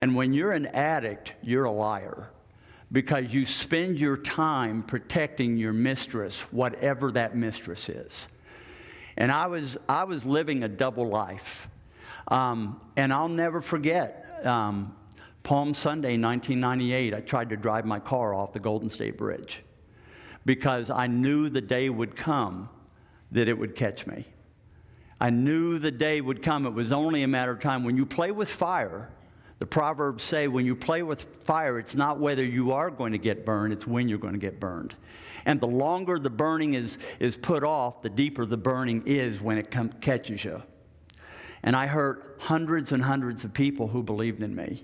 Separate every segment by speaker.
Speaker 1: And when you're an addict, you're a liar, because you spend your time protecting your mistress, whatever that mistress is. And I was living a double life. And I'll never forget, Palm Sunday, 1998, I tried to drive my car off the Golden State Bridge because I knew the day would come that it would catch me. I knew the day would come. It was only a matter of time. When you play with fire, the Proverbs say when you play with fire, it's not whether you are going to get burned, it's when you're going to get burned. And the longer the burning is put off, the deeper the burning is when it catches you. And I hurt hundreds and hundreds of people who believed in me.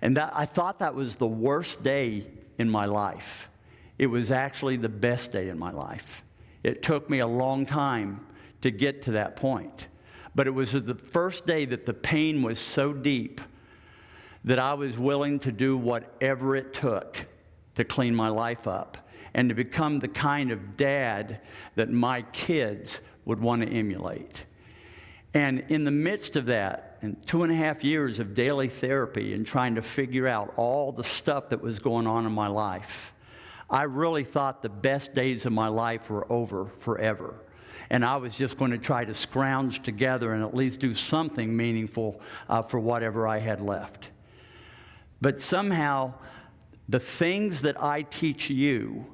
Speaker 1: And I thought that was the worst day in my life. It was actually the best day in my life. It took me a long time to get to that point. But it was the first day that the pain was so deep that I was willing to do whatever it took to clean my life up and to become the kind of dad that my kids would want to emulate. And in the midst of that, in 2.5 years of daily therapy and trying to figure out all the stuff that was going on in my life, I really thought the best days of my life were over forever. And I was just going to try to scrounge together and at least do something meaningful for whatever I had left. But somehow, the things that I teach you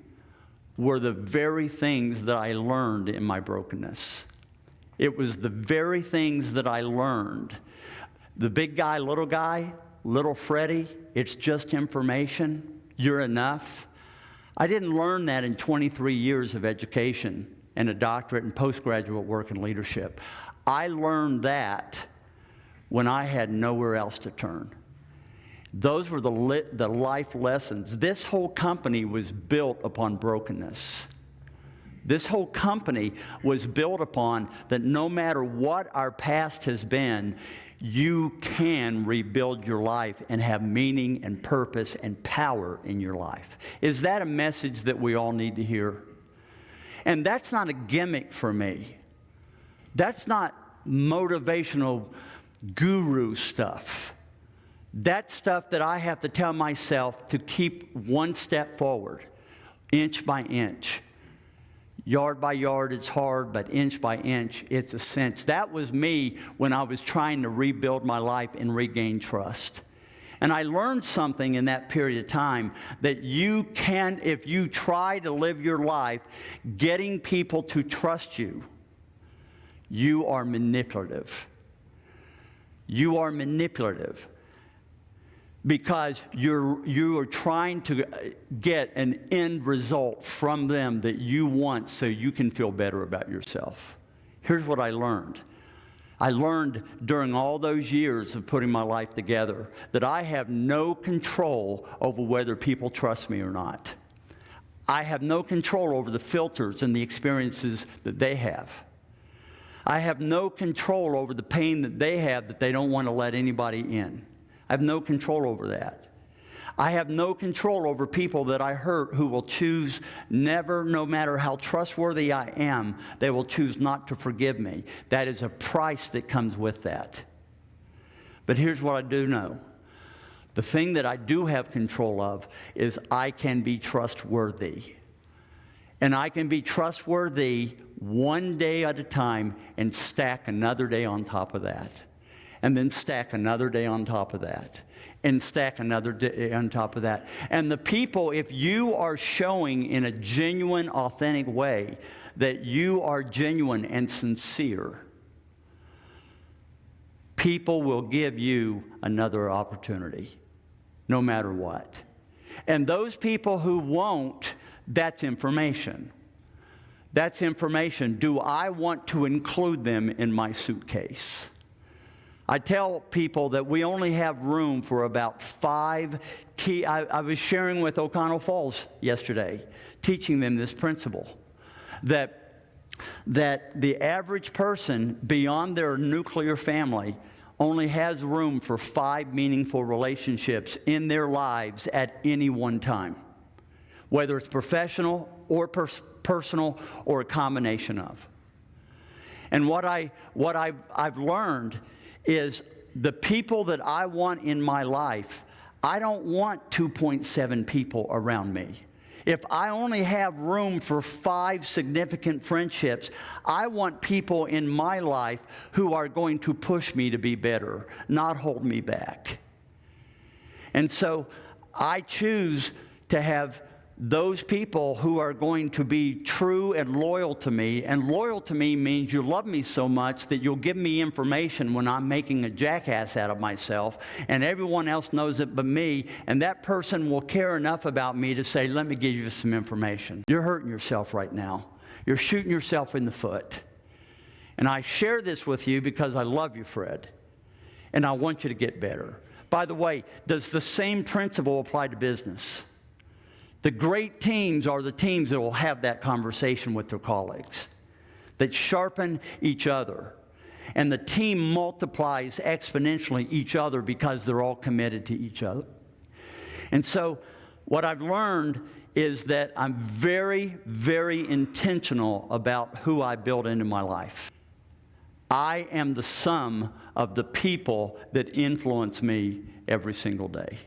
Speaker 1: were the very things that I learned in my brokenness. It was the very things that I learned. The big guy, little Freddie, it's just information. You're enough. I didn't learn that in 23 years of education and a doctorate and postgraduate work in leadership. I learned that when I had nowhere else to turn. Those were the life lessons. This whole company was built upon brokenness. This whole company was built upon that no matter what our past has been, you can rebuild your life and have meaning and purpose and power in your life. Is that a message that we all need to hear? And that's not a gimmick for me. That's not motivational guru stuff. That's stuff that I have to tell myself to keep one step forward, inch by inch. Yard by yard, it's hard, but inch by inch, it's a cinch. That was me when I was trying to rebuild my life and regain trust. And I learned something in that period of time that you can, if you try to live your life getting people to trust you, you are manipulative. You are manipulative. Because you are trying to get an end result from them that you want so you can feel better about yourself. Here's what I learned. I learned during all those years of putting my life together that I have no control over whether people trust me or not. I have no control over the filters and the experiences that they have. I have no control over the pain that they have that they don't want to let anybody in. I have no control over that. I have no control over people that I hurt who will choose never, no matter how trustworthy I am, they will choose not to forgive me. That is a price that comes with that. But here's what I do know. The thing that I do have control of is I can be trustworthy. And I can be trustworthy one day at a time and stack another day on top of that. And then stack another day on top of that. And stack another day on top of that. And the people, if you are showing in a genuine, authentic way that you are genuine and sincere, people will give you another opportunity, no matter what. And those people who won't, that's information. That's information. Do I want to include them in my suitcase? I tell people that we only have room for about 5 key. I was sharing with O'Connell Falls yesterday, teaching them this principle, that the average person beyond their nuclear family only has room for 5 meaningful relationships in their lives at any one time, whether it's professional or personal or a combination of. And what I've learned is the people that I want in my life, I don't want 2.7 people around me. If I only have room for 5 significant friendships, I want people in my life who are going to push me to be better, not hold me back. And so I choose to have those people who are going to be true and loyal to me. And loyal to me means you love me so much that you'll give me information when I'm making a jackass out of myself, and everyone else knows it but me, and that person will care enough about me to say, let me give you some information. You're hurting yourself right now. You're shooting yourself in the foot. And I share this with you because I love you, Fred, and I want you to get better. By the way, does the same principle apply to business? The great teams are the teams that will have that conversation with their colleagues, that sharpen each other. And the team multiplies exponentially each other because they're all committed to each other. And so what I've learned is that I'm very, very intentional about who I build into my life. I am the sum of the people that influence me every single day.